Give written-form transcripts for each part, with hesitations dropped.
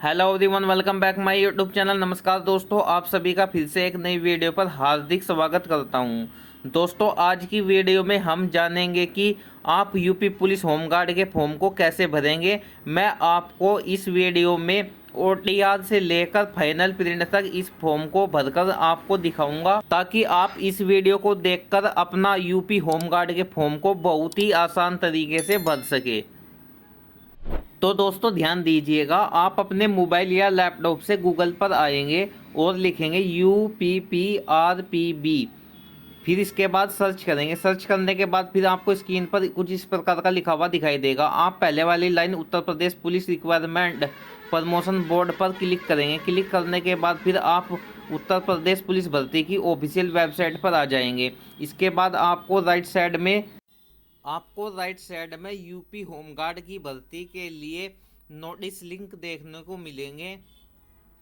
Hello everyone, welcome back my YouTube channel. नमस्कार दोस्तों, आप सभी का फिर से एक नई वीडियो पर हार्दिक स्वागत करता हूं। दोस्तों, आज की वीडियो में हम जानेंगे कि आप यूपी पुलिस होमगार्ड के फॉर्म को कैसे भरेंगे। मैं आपको इस वीडियो में OTR से लेकर फाइनल प्रिंट तक इस फॉर्म को भरकर आपको दिखाऊंगा, ताकि आप इस वीडियो को देखकर अपना यूपी होमगार्ड के फॉर्म को बहुत ही आसान तरीके से भर सके। तो दोस्तों ध्यान दीजिएगा, आप अपने मोबाइल या लैपटॉप से गूगल पर आएंगे और लिखेंगे UPPRPB। फिर इसके बाद सर्च करेंगे। सर्च करने के बाद फिर आपको स्क्रीन पर कुछ इस प्रकार का लिखा हुआ दिखाई देगा। आप पहले वाली line Uttar Pradesh police requirement promotion board पर क्लिक करेंगे। क्लिक करने के बाद फिर आप उत्तर प्रदेश पुलिस भर्ती की ऑफिशियल वेबसाइट पर आ जाएंगे। इसके बाद आपको राइट साइड में यूपी होमगार्ड की भर्ती के लिए नोटिस लिंक देखने को मिलेंगे।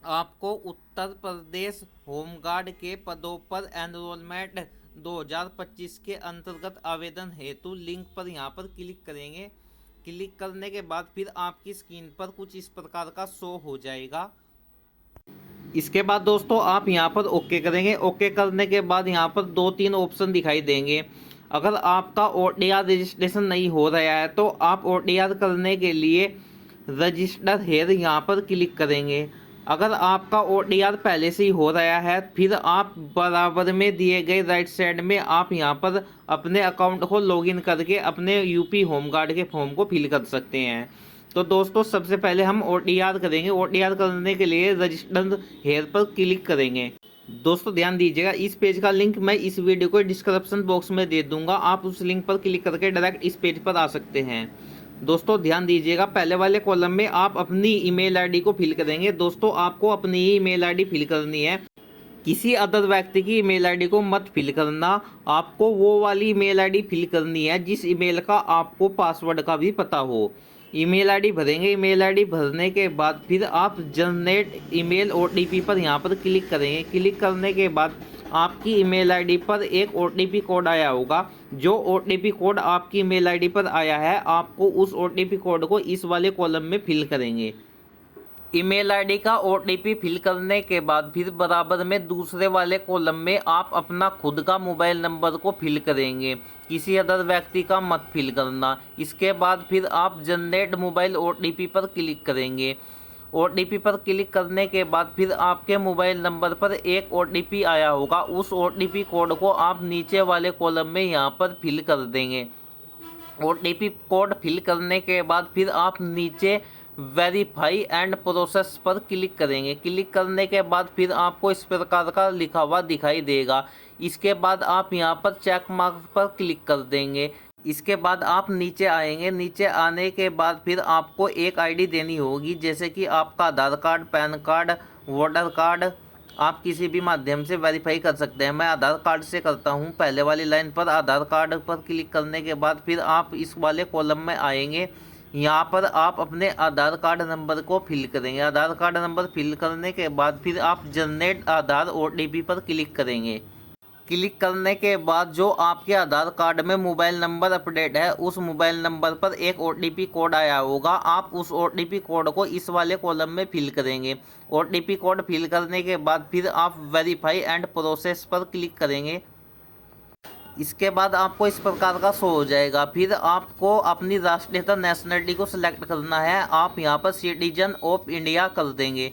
आपको उत्तर प्रदेश होमगार्ड के पदों पर एनरोलमेंट 2025 के अंतर्गत आवेदन हेतु लिंक पर यहाँ पर क्लिक करेंगे। क्लिक करने के बाद फिर आपकी स्क्रीन पर कुछ इस प्रकार का शो हो जाएगा। इसके बाद दोस्तों आप यहाँ पर ओके करेंगे। ओके करने के बाद यहाँ पर 2-3 ऑप्शन दिखाई देंगे। अगर आपका OTR रजिस्ट्रेशन नहीं हो रहा है तो आप OTR करने के लिए रजिस्टर हेयर यहाँ पर क्लिक करेंगे। अगर आपका OTR पहले से ही हो रहा है फिर आप बराबर में दिए गए राइट साइड में आप यहाँ पर अपने अकाउंट को लॉगिन करके अपने यूपी होमगार्ड के फॉर्म को फिल कर सकते हैं। तो दोस्तों सबसे पहले हम OTR करेंगे। OTR करने के लिए रजिस्टर हेयर पर क्लिक करेंगे। दोस्तों ध्यान दीजिएगा, इस पेज का लिंक मैं इस वीडियो को डिस्क्रिप्शन बॉक्स में दे दूंगा। आप उस लिंक पर क्लिक करके डायरेक्ट इस पेज पर आ सकते हैं। दोस्तों ध्यान दीजिएगा, पहले वाले कॉलम में आप अपनी ईमेल आईडी को फिल करेंगे। दोस्तों आपको अपनी ही ईमेल आईडी फिल करनी है, किसी अदर व्यक्ति की ईमेल आईडी को मत फिल करना। आपको वो वाली ईमेल आईडी फिल करनी है जिस ईमेल का आपको पासवर्ड का भी पता हो। ईमेल आईडी भरेंगे। ईमेल आईडी भरने के बाद फिर आप जनरेट ईमेल OTP पर यहाँ पर क्लिक करेंगे। क्लिक करने के बाद आपकी ईमेल आईडी पर एक OTP कोड आया होगा। जो OTP कोड आपकी ईमेल आईडी पर आया है आपको उस OTP कोड को इस वाले कॉलम में फिल करेंगे। ईमेल आईडी का OTP फिल करने के बाद फिर बराबर में दूसरे वाले कॉलम में आप अपना खुद का मोबाइल नंबर को फिल करेंगे, किसी अदर व्यक्ति का मत फिल करना। इसके बाद फिर आप जनरेट मोबाइल OTP पर क्लिक करेंगे। OTP पर क्लिक करने के बाद फिर आपके मोबाइल नंबर पर एक OTP आया होगा। उस OTP कोड को आप नीचे वाले कॉलम में यहाँ पर फिल कर देंगे। OTP कोड फिल करने के बाद फिर आप नीचे वेरीफाई एंड प्रोसेस पर क्लिक करेंगे। क्लिक करने के बाद फिर आपको इस प्रकार का लिखा हुआ दिखाई देगा। इसके बाद आप यहाँ पर चेक मार्क पर क्लिक कर देंगे। इसके बाद आप नीचे आएंगे। नीचे आने के बाद फिर आपको एक आईडी देनी होगी, जैसे कि आपका Aadhaar card, PAN card, voter card. आप किसी भी माध्यम से वेरीफाई कर सकते हैं। मैं आधार कार्ड से करता हूं। पहले वाली लाइन पर आधार कार्ड पर क्लिक करने के बाद फिर आप इस वाले कॉलम में आएंगे। यहाँ पर आप अपने आधार कार्ड नंबर को फिल करेंगे। आधार कार्ड नंबर फिल करने के बाद फिर आप जनरेट आधार OTP पर क्लिक करेंगे। क्लिक करने के बाद जो आपके आधार कार्ड में मोबाइल नंबर अपडेट है उस मोबाइल नंबर पर एक OTP कोड आया होगा। आप उस OTP कोड को इस वाले कॉलम में फिल करेंगे। OTP कोड फिल करने के बाद फिर आप वेरीफाई एंड प्रोसेस पर क्लिक करेंगे। इसके बाद आपको इस प्रकार का शो हो जाएगा। फिर आपको अपनी राष्ट्रीयता नेशनलिटी को सिलेक्ट करना है। आप यहाँ पर सिटीजन ऑफ इंडिया कर देंगे।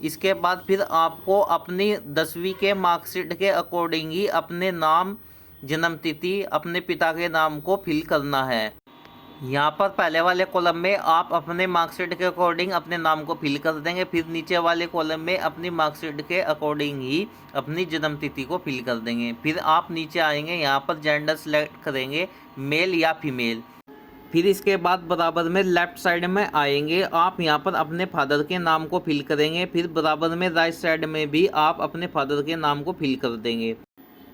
इसके बाद फिर आपको अपनी 10वीं के मार्कशीट के अकॉर्डिंग ही अपने नाम, जन्मतिथि, अपने पिता के नाम को फिल करना है। यहाँ पर पहले वाले कॉलम में आप अपने मार्कशीट के अकॉर्डिंग अपने नाम को फिल कर देंगे। फिर नीचे वाले कॉलम में अपनी मार्कशीट के अकॉर्डिंग ही अपनी जन्मतिथि को फिल कर देंगे। फिर आप नीचे आएंगे, यहाँ पर जेंडर सेलेक्ट करेंगे, मेल या फीमेल। फिर इसके बाद बराबर में लेफ्ट साइड में आएंगे। आप यहाँ पर अपने फादर के नाम को फिल करेंगे। फिर बराबर में राइट साइड में भी आप अपने फादर के नाम को फिल कर देंगे।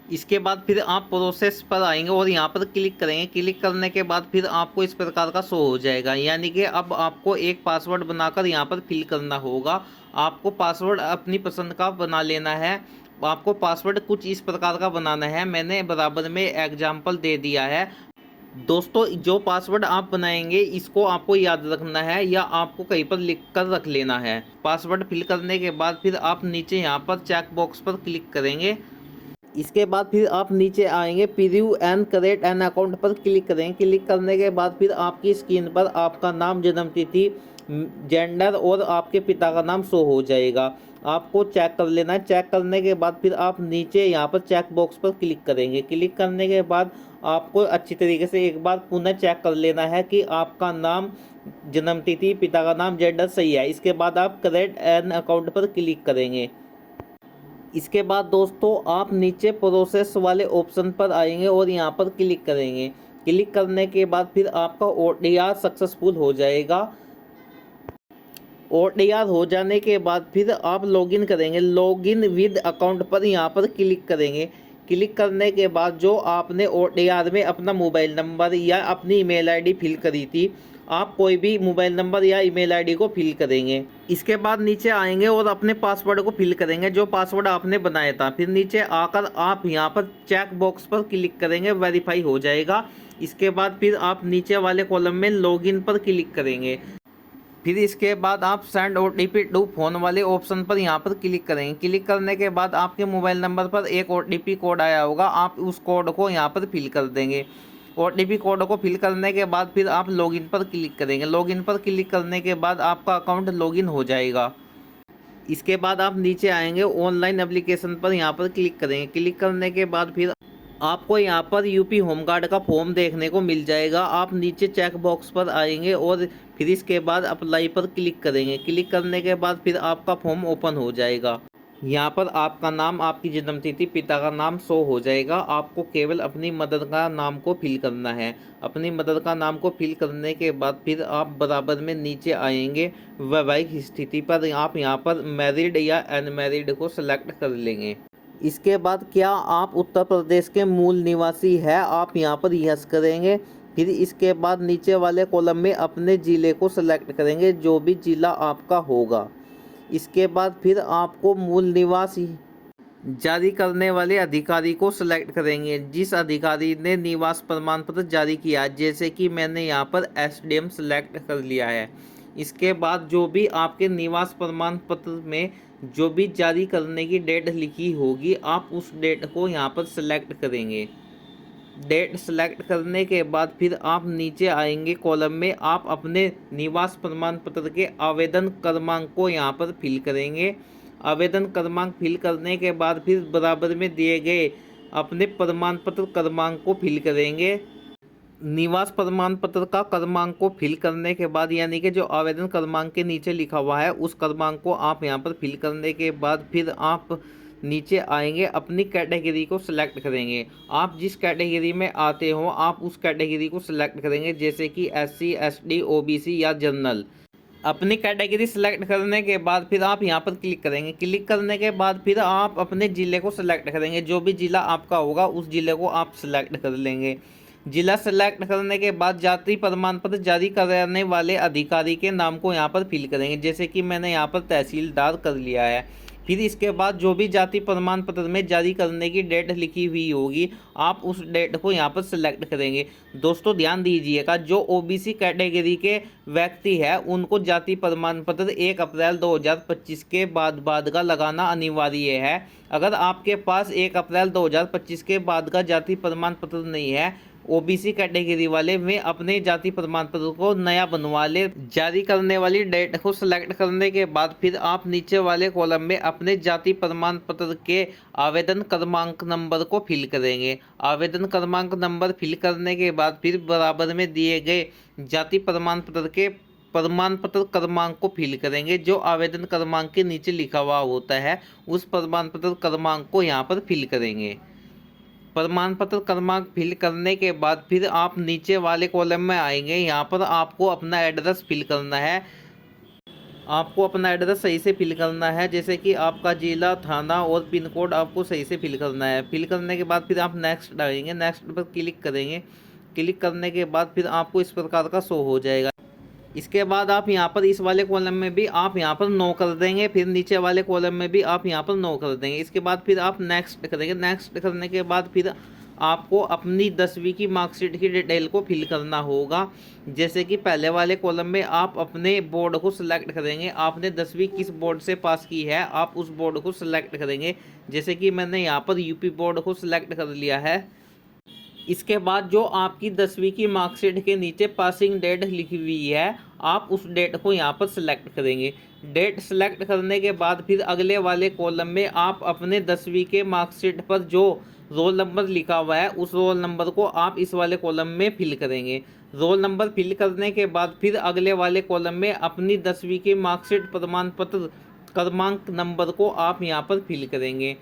इसके बाद फिर आप प्रोसेस पर आएंगे और यहाँ पर क्लिक करेंगे। क्लिक करने के बाद फिर आपको इस प्रकार का शो हो जाएगा, यानी कि अब आपको एक पासवर्ड बनाकर यहाँ पर फिल करना होगा। आपको पासवर्ड अपनी पसंद का बना लेना है। आपको पासवर्ड कुछ इस प्रकार का बनाना है। मैंने बराबर में एग्जाम्पल दे दिया है। दोस्तों जो पासवर्ड आप बनाएंगे इसको आपको याद रखना है या आपको कहीं पर लिख कर रख लेना है। पासवर्ड फिल करने के बाद फिर आप नीचे यहाँ पर चेक बॉक्स पर क्लिक करेंगे। इसके बाद फिर आप नीचे आएंगे preview and create an account पर क्लिक करेंगे। क्लिक करने के बाद फिर आपकी स्क्रीन पर आपका नाम, जन्म तिथि, जेंडर और आपके पिता का नाम शो हो जाएगा। आपको चेक कर लेना है। चेक करने के बाद फिर आप नीचे यहाँ पर चेक बॉक्स पर क्लिक करेंगे। क्लिक करने के बाद आपको अच्छी तरीके से एक बार पुनः चेक कर लेना है कि आपका नाम, जन्म तिथि, पिता का नाम, जेंडर सही है। इसके बाद आप क्रिएट एन अकाउंट पर क्लिक करेंगे। इसके बाद दोस्तों आप नीचे प्रोसेस वाले ऑप्शन पर आएंगे और यहाँ पर क्लिक करेंगे। क्लिक करने के बाद फिर आपका OTR सक्सेसफुल हो जाएगा। OTR हो जाने के बाद फिर आप लॉगिन करेंगे। लॉगिन विद अकाउंट पर यहाँ पर क्लिक करेंगे। क्लिक करने के बाद जो आपने OTR में अपना मोबाइल नंबर या अपनी ईमेल आईडी फिल करी थी, आप कोई भी मोबाइल नंबर या ईमेल आईडी को फिल करेंगे। इसके बाद नीचे आएंगे और अपने पासवर्ड को फिल करेंगे, जो पासवर्ड आपने बनाया था। फिर नीचे आकर आप यहाँ पर चेक बॉक्स पर क्लिक करेंगे, वेरीफाई हो जाएगा। इसके बाद फिर आप नीचे वाले कॉलम में लॉगिन पर क्लिक करेंगे। फिर इसके बाद आप सेंड OTP टू फोन वाले ऑप्शन पर यहाँ पर क्लिक करेंगे। क्लिक करने के बाद आपके मोबाइल नंबर पर एक OTP कोड आया होगा, आप उस कोड को यहाँ पर फिल कर देंगे। OTP कोड को फिल करने के बाद फिर आप लॉगिन पर क्लिक करेंगे। लॉगिन पर क्लिक करने के बाद आपका अकाउंट लॉगिन हो जाएगा। इसके बाद आप नीचे आएंगे, ऑनलाइन एप्लीकेशन पर यहाँ पर क्लिक करेंगे। क्लिक करने के बाद फिर आपको यहाँ पर यूपी होमगार्ड का फॉर्म देखने को मिल जाएगा। आप नीचे चेक बॉक्स पर आएंगे और फिर इसके बाद अप्लाई पर क्लिक करेंगे। क्लिक करने के बाद फिर आपका फॉर्म ओपन हो जाएगा। यहाँ पर आपका नाम, आपकी जन्म तिथि, पिता का नाम शो हो जाएगा। आपको केवल अपनी मदर का नाम को फिल करना है। अपनी मदर का नाम को फिल करने के बाद फिर आप बराबर में नीचे आएंगे, वैवाहिक स्थिति पर आप यहाँ पर मैरिड या अनमैरिड को सिलेक्ट कर लेंगे। इसके बाद क्या आप उत्तर प्रदेश के मूल निवासी है, आप यहाँ पर यस करेंगे। फिर इसके बाद नीचे वाले कॉलम में अपने ज़िले को सिलेक्ट करेंगे, जो भी ज़िला आपका होगा। इसके बाद फिर आपको मूल निवास जारी करने वाले अधिकारी को सिलेक्ट करेंगे, जिस अधिकारी ने निवास प्रमाण पत्र जारी किया है। जैसे कि मैंने यहाँ पर SDM सिलेक्ट कर लिया है। इसके बाद जो भी आपके निवास प्रमाण पत्र में जो भी जारी करने की डेट लिखी होगी, आप उस डेट को यहाँ पर सिलेक्ट करेंगे। डेट सेलेक्ट करने के बाद फिर आप नीचे आएंगे, कॉलम में आप अपने निवास प्रमाण पत्र के आवेदन क्रमांक को यहाँ पर फिल करेंगे। आवेदन क्रमांक फिल करने के बाद फिर बराबर में दिए गए अपने प्रमाण पत्र क्रमांक को फिल करेंगे। निवास प्रमाण पत्र का क्रमांक को फिल करने के बाद, यानी कि जो आवेदन क्रमांक के नीचे लिखा हुआ है उस क्रमांक को आप यहाँ पर फिल करने के बाद फिर आप नीचे आएंगे, अपनी कैटेगरी को सिलेक्ट करेंगे। आप जिस कैटेगरी में आते हो आप उस कैटेगरी को सिलेक्ट करेंगे, जैसे कि SC, SD, OBC या जनरल। अपनी कैटेगरी सिलेक्ट करने के बाद फिर आप यहाँ पर क्लिक करेंगे। क्लिक करने के बाद फिर आप अपने ज़िले को सिलेक्ट करेंगे, जो भी ज़िला आपका होगा उस ज़िले को आप सिलेक्ट कर लेंगे। जिला सेलेक्ट करने के बाद जाति प्रमाण पत्र जारी करने वाले अधिकारी के नाम को यहाँ पर फिल करेंगे, जैसे कि मैंने यहाँ पर तहसीलदार कर लिया है। फिर इसके बाद जो भी जाति प्रमाण पत्र में जारी करने की डेट लिखी हुई होगी, आप उस डेट को यहाँ पर सिलेक्ट करेंगे। दोस्तों ध्यान दीजिएगा, जो OBC कैटेगरी के व्यक्ति है उनको जाति प्रमाण पत्र 1 अप्रैल 2025 के बाद का लगाना अनिवार्य है। अगर आपके पास 1 अप्रैल 2025 के बाद का जाति प्रमाण पत्र नहीं है, OBC कैटेगरी वाले में अपने जाति प्रमाण पत्र को नया बनवा ले। जारी करने वाली डेट को सिलेक्ट करने के बाद फिर आप नीचे वाले कॉलम में अपने जाति प्रमाण पत्र के आवेदन क्रमांक नंबर को फिल करेंगे। आवेदन क्रमांक नंबर फिल करने के बाद फिर बराबर में दिए गए जाति प्रमाण पत्र के प्रमाण पत्र क्रमांक को फिल करेंगे। जो आवेदन क्रमांक के नीचे लिखा हुआ होता है उस प्रमाण पत्र क्रमांक को यहाँ पर फिल करेंगे। प्रमाण पत्र क्रमांक फिल करने के बाद फिर आप नीचे वाले कॉलम में आएंगे। यहाँ पर आपको अपना एड्रेस फिल करना है। आपको अपना एड्रेस सही से फिल करना है, जैसे कि आपका जिला, थाना और पिन कोड आपको सही से फिल करना है। फिल करने के बाद फिर आप नेक्स्ट आएंगे, नेक्स्ट पर क्लिक करेंगे। क्लिक करने के बाद फिर आपको इस प्रकार का शो हो जाएगा। इसके बाद आप यहाँ पर इस वाले कॉलम में भी आप यहाँ पर नो कर देंगे, फिर नीचे वाले कॉलम में भी आप यहाँ पर नो कर देंगे। इसके बाद फिर आप नेक्स्ट करेंगे। नेक्स्ट करने के बाद फिर आपको अपनी 10वीं की मार्कशीट की डिटेल को फिल करना होगा। जैसे कि पहले वाले कॉलम में आप अपने बोर्ड को सिलेक्ट करेंगे, आपने 10वीं किस बोर्ड से पास की है आप उस बोर्ड को सिलेक्ट करेंगे। जैसे कि मैंने यहाँ पर यूपी बोर्ड को सिलेक्ट कर लिया है। इसके बाद जो आपकी 10वीं की मार्कशीट के नीचे पासिंग डेट लिखी हुई है, आप उस डेट को यहाँ पर सिलेक्ट करेंगे। डेट सिलेक्ट करने के बाद फिर अगले वाले कॉलम में आप अपने 10वीं के मार्कशीट पर जो रोल नंबर लिखा हुआ है उस रोल नंबर को आप इस वाले कॉलम में फिल करेंगे। रोल नंबर फिल करने के बाद फिर अगले वाले कॉलम में अपनी 10वीं की मार्कशीट प्रमाण पत्र क्रमांक नंबर को आप यहाँ पर फिल करेंगे।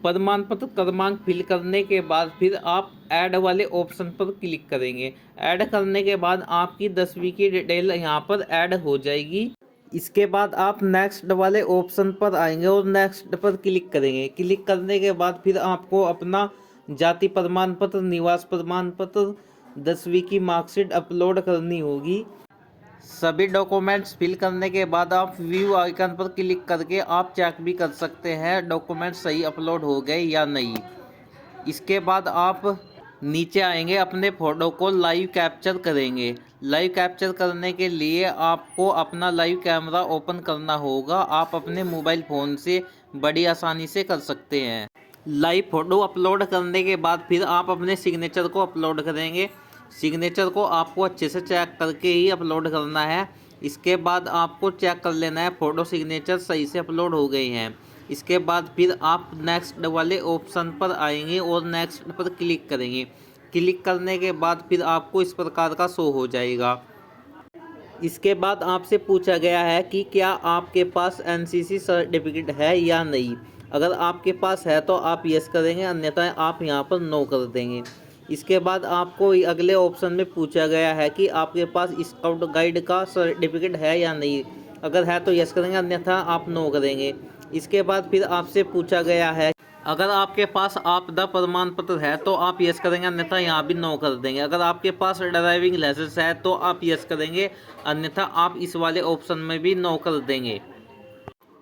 प्रमाण पत्र क्रमांक फिल करने के बाद फिर आप ऐड वाले ऑप्शन पर क्लिक करेंगे। ऐड करने के बाद आपकी 10वीं की डिटेल यहाँ पर ऐड हो जाएगी। इसके बाद आप नेक्स्ट वाले ऑप्शन पर आएंगे और नेक्स्ट पर क्लिक करेंगे। क्लिक करने के बाद फिर आपको अपना जाति प्रमाण पत्र, निवास प्रमाण पत्र, 10वीं की मार्कशीट अपलोड करनी होगी। सभी डॉक्यूमेंट्स फिल करने के बाद आप व्यू आइकन पर क्लिक करके आप चेक भी कर सकते हैं डॉक्यूमेंट सही अपलोड हो गए या नहीं। इसके बाद आप नीचे आएंगे, अपने फ़ोटो को लाइव कैप्चर करेंगे। लाइव कैप्चर करने के लिए आपको अपना लाइव कैमरा ओपन करना होगा। आप अपने मोबाइल फ़ोन से बड़ी आसानी से कर सकते हैं। लाइव फ़ोटो अपलोड करने के बाद फिर आप अपने सिग्नेचर को अपलोड करेंगे। सिग्नेचर को आपको अच्छे से चेक करके ही अपलोड करना है। इसके बाद आपको चेक कर लेना है फ़ोटो सिग्नेचर सही से अपलोड हो गए हैं। इसके बाद फिर आप नेक्स्ट वाले ऑप्शन पर आएंगे और नेक्स्ट पर क्लिक करेंगे। क्लिक करने के बाद फिर आपको इस प्रकार का शो हो जाएगा। इसके बाद आपसे पूछा गया है कि क्या आपके पास एनसीसी सर्टिफिकेट है या नहीं। अगर आपके पास है तो आप यस करेंगे, अन्यथा आप यहाँ पर नो कर देंगे। इसके बाद आपको अगले ऑप्शन में पूछा गया है कि आपके पास स्काउट गाइड का सर्टिफिकेट है या नहीं। अगर है तो यस करेंगे, अन्यथा आप नो करेंगे। इसके बाद फिर आपसे पूछा गया है अगर आपके पास आपदा प्रमाण पत्र है तो आप यस करेंगे, अन्यथा यहाँ भी नो कर देंगे। अगर आपके पास ड्राइविंग लाइसेंस है तो आप यस करेंगे, अन्यथा आप इस वाले ऑप्शन में भी नो कर देंगे।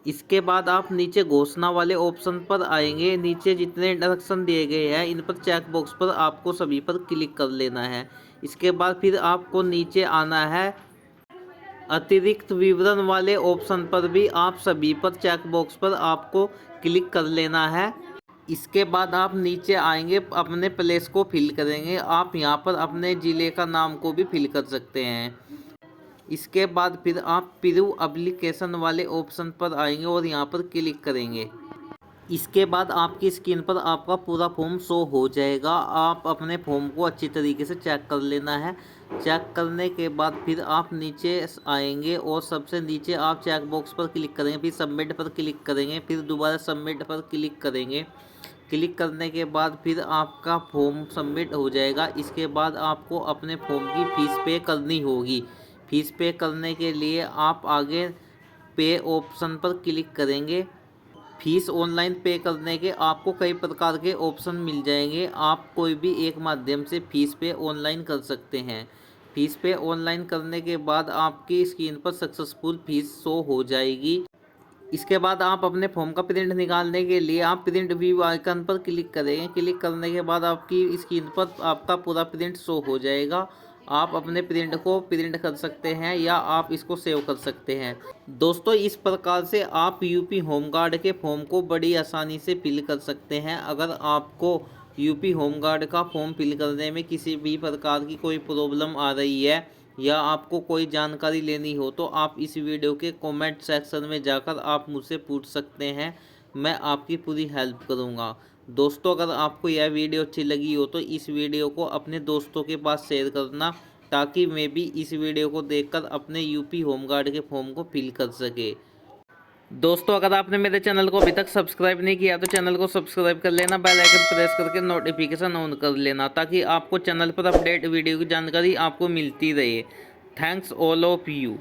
इसके बाद आप नीचे घोषणा वाले ऑप्शन पर आएंगे। नीचे जितने इंस्ट्रक्शन दिए गए हैं इन पर चेक बॉक्स पर आपको सभी पर क्लिक कर लेना है। इसके बाद फिर आपको नीचे आना है। अतिरिक्त विवरण वाले ऑप्शन पर भी आप सभी पर चेक बॉक्स पर आपको क्लिक कर लेना है। इसके बाद आप नीचे आएंगे, अपने प्लेस को फिल करेंगे। आप यहाँ पर अपने ज़िले का नाम को भी फिल कर सकते हैं। इसके बाद फिर आप प्रूव एप्लीकेशन वाले ऑप्शन पर आएंगे और यहाँ पर क्लिक करेंगे। इसके बाद आपकी स्क्रीन पर आपका पूरा फॉर्म शो हो जाएगा। आप अपने फॉर्म को अच्छी तरीके से चेक कर लेना है। चेक करने के बाद फिर आप नीचे आएंगे और सबसे नीचे आप चेक बॉक्स पर क्लिक करेंगे, फिर सबमिट पर क्लिक करेंगे, फिर दोबारा सबमिट पर क्लिक करेंगे। क्लिक करने के बाद फिर आपका फॉर्म सबमिट हो जाएगा। इसके बाद आपको अपने फॉर्म की फ़ीस पे करनी होगी। फ़ीस पे करने के लिए आप आगे पे ऑप्शन पर क्लिक करेंगे। फ़ीस ऑनलाइन पे करने के आपको कई प्रकार के ऑप्शन मिल जाएंगे। आप कोई भी एक माध्यम से फ़ीस पे ऑनलाइन कर सकते हैं। फ़ीस पे ऑनलाइन करने के बाद आपकी स्क्रीन पर सक्सेसफुल फ़ीस शो हो जाएगी। इसके बाद आप अपने फॉर्म का प्रिंट निकालने के लिए आप प्रिंट व्यू आइकन पर क्लिक करेंगे। क्लिक करने के बाद आपकी स्क्रीन पर आपका पूरा प्रिंट शो हो जाएगा। आप अपने प्रिंट को प्रिंट कर सकते हैं या आप इसको सेव कर सकते हैं। दोस्तों, इस प्रकार से आप यूपी होमगार्ड के फॉर्म को बड़ी आसानी से फिल कर सकते हैं। अगर आपको यूपी होमगार्ड का फॉर्म फिल करने में किसी भी प्रकार की कोई प्रॉब्लम आ रही है या आपको कोई जानकारी लेनी हो तो आप इस वीडियो के कमेंट सेक्शन में जाकर आप मुझसे पूछ सकते हैं। मैं आपकी पूरी हेल्प करूंगा। दोस्तों, अगर आपको यह वीडियो अच्छी लगी हो तो इस वीडियो को अपने दोस्तों के पास शेयर करना, ताकि मैं भी इस वीडियो को देखकर अपने यूपी होमगार्ड के फॉर्म को फिल कर सके। दोस्तों, अगर आपने मेरे चैनल को अभी तक सब्सक्राइब नहीं किया तो चैनल को सब्सक्राइब कर लेना, बेल आइकन प्रेस करके नोटिफिकेशन ऑन कर लेना, ताकि आपको चैनल पर अपडेट वीडियो की जानकारी आपको मिलती रहे। Thanks all of you.